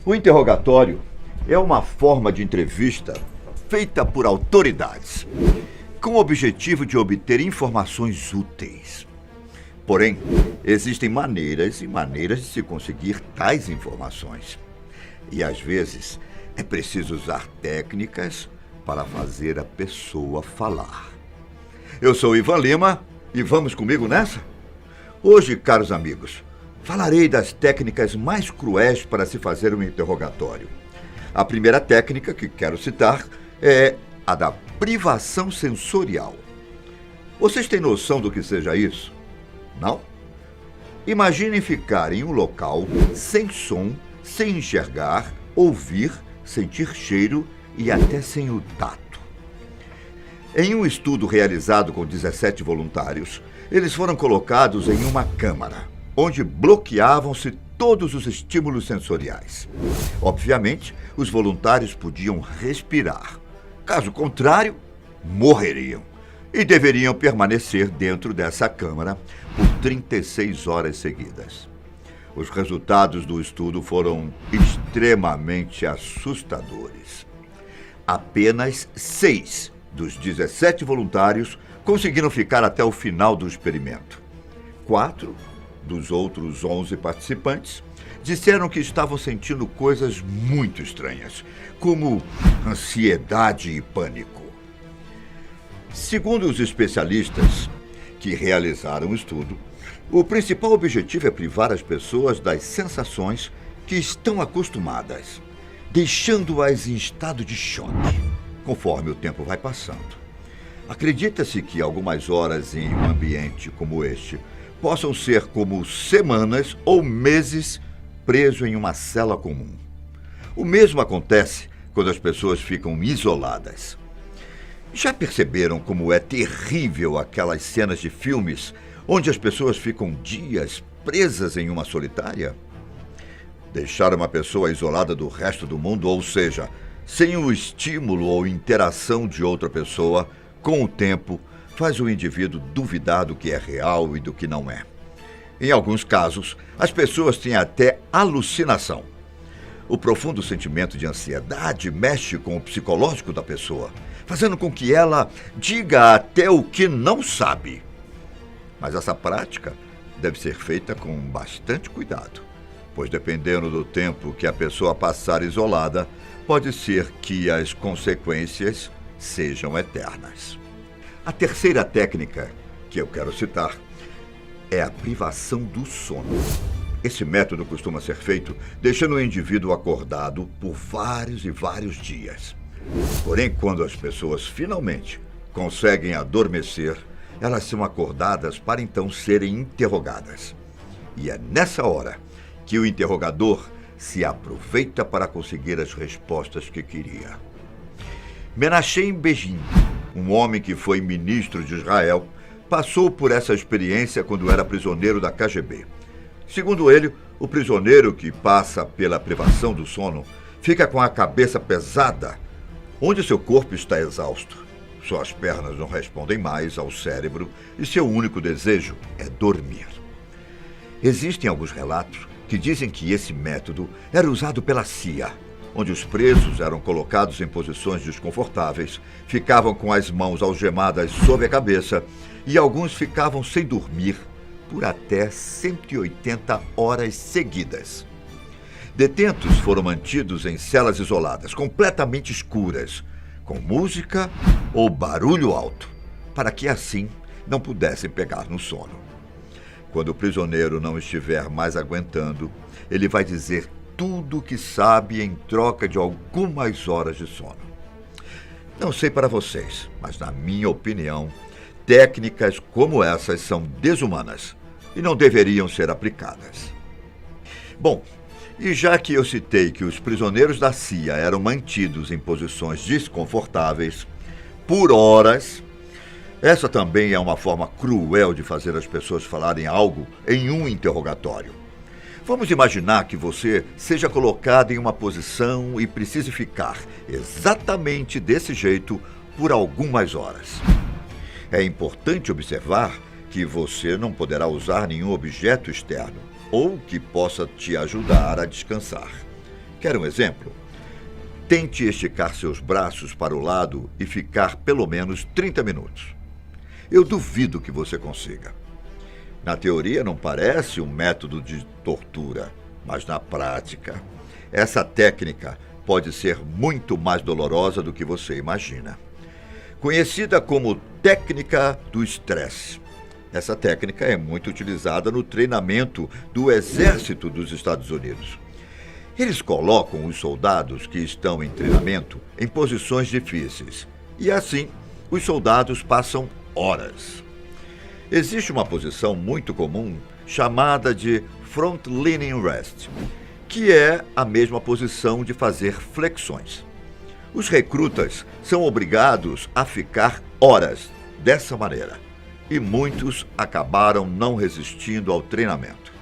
O interrogatório é uma forma de entrevista feita por autoridades, com o objetivo de obter informações úteis. Porém, existem maneiras e maneiras de se conseguir tais informações. E às vezes é preciso usar técnicas para fazer a pessoa falar. Eu sou Ivan Lima e vamos comigo nessa? Hoje, caros amigos, falarei das técnicas mais cruéis para se fazer um interrogatório. A primeira técnica que quero citar é a da privação sensorial. Vocês têm noção do que seja isso? Não? Imaginem ficar em um local sem som, sem enxergar, ouvir, sentir cheiro e até sem o tato. Em um estudo realizado com 17 voluntários, eles foram colocados em uma câmara, onde bloqueavam-se todos os estímulos sensoriais. Obviamente, os voluntários podiam respirar. Caso contrário, morreriam. E deveriam permanecer dentro dessa câmara por 36 horas seguidas. Os resultados do estudo foram extremamente assustadores. Apenas 6 dos 17 voluntários conseguiram ficar até o final do experimento. 4 dos outros 11 participantes disseram que estavam sentindo coisas muito estranhas, como ansiedade e pânico. Segundo os especialistas que realizaram o estudo, o principal objetivo é privar as pessoas das sensações que estão acostumadas, deixando-as em estado de choque, conforme o tempo vai passando. Acredita-se que algumas horas em um ambiente como este possam ser como semanas ou meses preso em uma cela comum. O mesmo acontece quando as pessoas ficam isoladas. Já perceberam como é terrível aquelas cenas de filmes onde as pessoas ficam dias presas em uma solitária? Deixar uma pessoa isolada do resto do mundo, ou seja, sem o estímulo ou interação de outra pessoa, com o tempo, faz o indivíduo duvidar do que é real e do que não é. Em alguns casos, as pessoas têm até alucinação. O profundo sentimento de ansiedade mexe com o psicológico da pessoa, fazendo com que ela diga até o que não sabe. Mas essa prática deve ser feita com bastante cuidado, pois dependendo do tempo que a pessoa passar isolada, pode ser que as consequências sejam eternas. A terceira técnica que eu quero citar é a privação do sono. Esse método costuma ser feito deixando o indivíduo acordado por vários e vários dias. Porém, quando as pessoas finalmente conseguem adormecer, elas são acordadas para então serem interrogadas. E é nessa hora que o interrogador se aproveita para conseguir as respostas que queria. Menachem Begin, um homem que foi ministro de Israel, passou por essa experiência quando era prisioneiro da KGB. Segundo ele, o prisioneiro que passa pela privação do sono fica com a cabeça pesada, onde seu corpo está exausto. Suas pernas não respondem mais ao cérebro e seu único desejo é dormir. Existem alguns relatos que dizem que esse método era usado pela CIA, onde os presos eram colocados em posições desconfortáveis, ficavam com as mãos algemadas sob a cabeça e alguns ficavam sem dormir por até 180 horas seguidas. Detentos foram mantidos em celas isoladas, completamente escuras, com música ou barulho alto, para que assim não pudessem pegar no sono. Quando o prisioneiro não estiver mais aguentando, ele vai dizer tudo o que sabe em troca de algumas horas de sono. Não sei para vocês, mas na minha opinião, técnicas como essas são desumanas e não deveriam ser aplicadas. Bom, e já que eu citei que os prisioneiros da CIA eram mantidos em posições desconfortáveis por horas, essa também é uma forma cruel de fazer as pessoas falarem algo em um interrogatório. Vamos imaginar que você seja colocado em uma posição e precise ficar exatamente desse jeito por algumas horas. É importante observar que você não poderá usar nenhum objeto externo ou que possa te ajudar a descansar. Quer um exemplo? Tente esticar seus braços para o lado e ficar pelo menos 30 minutos. Eu duvido que você consiga. Na teoria não parece um método de tortura, mas na prática, essa técnica pode ser muito mais dolorosa do que você imagina. Conhecida como técnica do estresse. Essa técnica é muito utilizada no treinamento do Exército dos Estados Unidos. Eles colocam os soldados que estão em treinamento em posições difíceis e, assim, os soldados passam horas. Existe uma posição muito comum chamada de Front Leaning Rest, que é a mesma posição de fazer flexões. Os recrutas são obrigados a ficar horas dessa maneira e muitos acabaram não resistindo ao treinamento.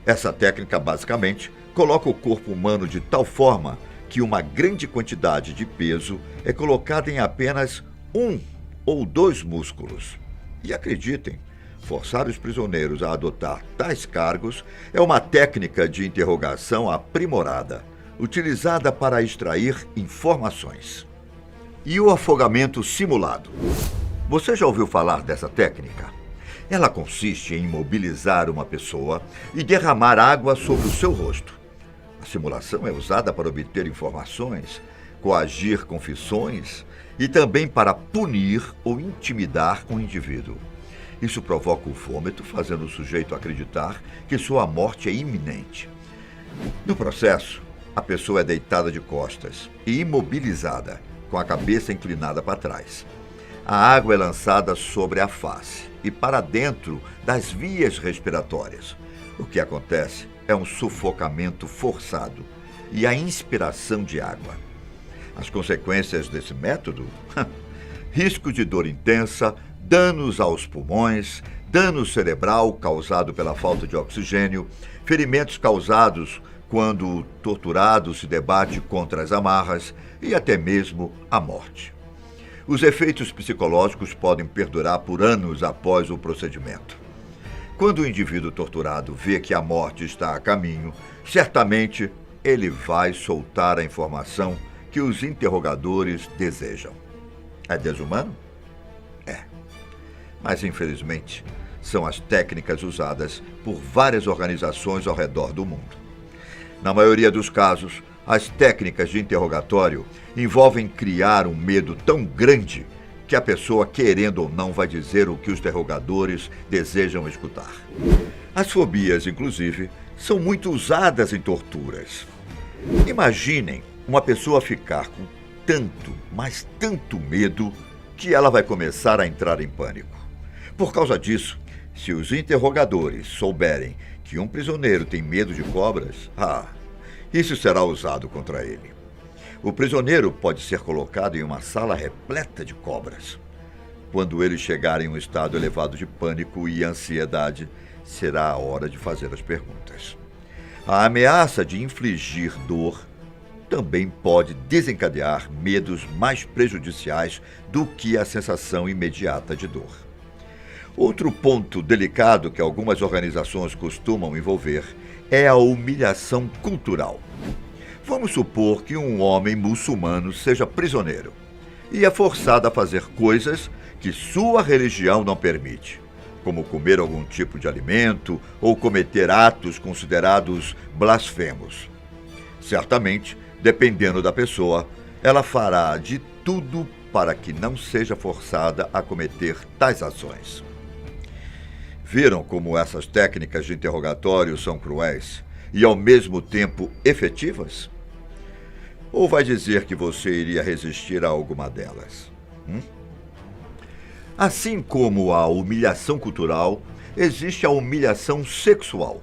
Essa técnica, basicamente, coloca o corpo humano de tal forma que uma grande quantidade de peso é colocada em apenas 1 ou 2 músculos. E acreditem, forçar os prisioneiros a adotar tais cargos é uma técnica de interrogação aprimorada, utilizada para extrair informações. E o afogamento simulado? Você já ouviu falar dessa técnica? Ela consiste em imobilizar uma pessoa e derramar água sobre o seu rosto. A simulação é usada para obter informações, coagir confissões e também para punir ou intimidar um indivíduo. Isso provoca o vômito, fazendo o sujeito acreditar que sua morte é iminente. No processo, a pessoa é deitada de costas e imobilizada, com a cabeça inclinada para trás. A água é lançada sobre a face e para dentro das vias respiratórias. O que acontece é um sufocamento forçado e a inspiração de água. As consequências desse método? Risco de dor intensa, danos aos pulmões, dano cerebral causado pela falta de oxigênio, ferimentos causados quando o torturado se debate contra as amarras e até mesmo a morte. Os efeitos psicológicos podem perdurar por anos após o procedimento. Quando o indivíduo torturado vê que a morte está a caminho, certamente ele vai soltar a informação que os interrogadores desejam. É desumano? É. Mas, infelizmente, são as técnicas usadas por várias organizações ao redor do mundo. Na maioria dos casos, as técnicas de interrogatório envolvem criar um medo tão grande que a pessoa, querendo ou não, vai dizer o que os interrogadores desejam escutar. As fobias, inclusive, são muito usadas em torturas. Imaginem uma pessoa ficar com tanto, mas tanto medo que ela vai começar a entrar em pânico. Por causa disso, se os interrogadores souberem que um prisioneiro tem medo de cobras, isso será usado contra ele. O prisioneiro pode ser colocado em uma sala repleta de cobras. Quando ele chegar em um estado elevado de pânico e ansiedade, será a hora de fazer as perguntas. A ameaça de infligir dor também pode desencadear medos mais prejudiciais do que a sensação imediata de dor. Outro ponto delicado que algumas organizações costumam envolver é a humilhação cultural. Vamos supor que um homem muçulmano seja prisioneiro e é forçado a fazer coisas que sua religião não permite, como comer algum tipo de alimento ou cometer atos considerados blasfemos. Certamente, dependendo da pessoa, ela fará de tudo para que não seja forçada a cometer tais ações. Viram como essas técnicas de interrogatório são cruéis e, ao mesmo tempo, efetivas? Ou vai dizer que você iria resistir a alguma delas? Assim como a humilhação cultural, existe a humilhação sexual.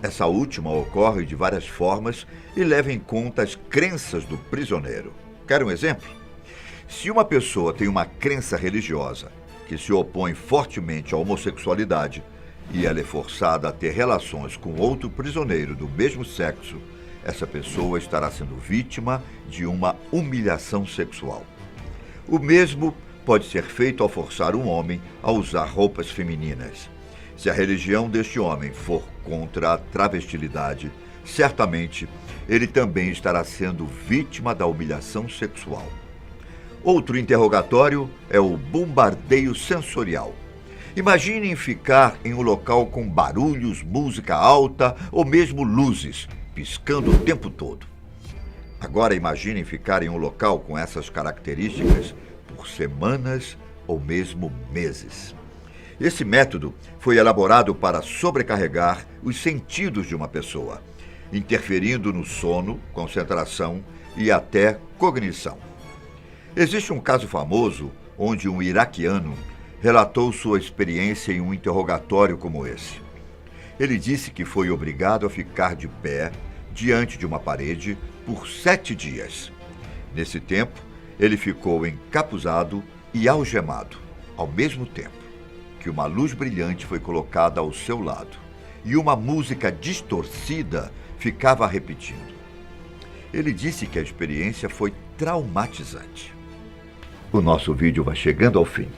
Essa última ocorre de várias formas e leva em conta as crenças do prisioneiro. Quer um exemplo? Se uma pessoa tem uma crença religiosa que se opõe fortemente à homossexualidade e ela é forçada a ter relações com outro prisioneiro do mesmo sexo, essa pessoa estará sendo vítima de uma humilhação sexual. O mesmo pode ser feito ao forçar um homem a usar roupas femininas. Se a religião deste homem for contra a travestilidade, certamente ele também estará sendo vítima da humilhação sexual. Outro interrogatório é o bombardeio sensorial. Imaginem ficar em um local com barulhos, música alta ou mesmo luzes, piscando o tempo todo. Agora imaginem ficar em um local com essas características por semanas ou mesmo meses. Esse método foi elaborado para sobrecarregar os sentidos de uma pessoa, interferindo no sono, concentração e até cognição. Existe um caso famoso onde um iraquiano relatou sua experiência em um interrogatório como esse. Ele disse que foi obrigado a ficar de pé diante de uma parede por 7 dias. Nesse tempo, ele ficou encapuzado e algemado, ao mesmo tempo que uma luz brilhante foi colocada ao seu lado e uma música distorcida ficava repetindo. Ele disse que a experiência foi traumatizante. O nosso vídeo vai chegando ao fim.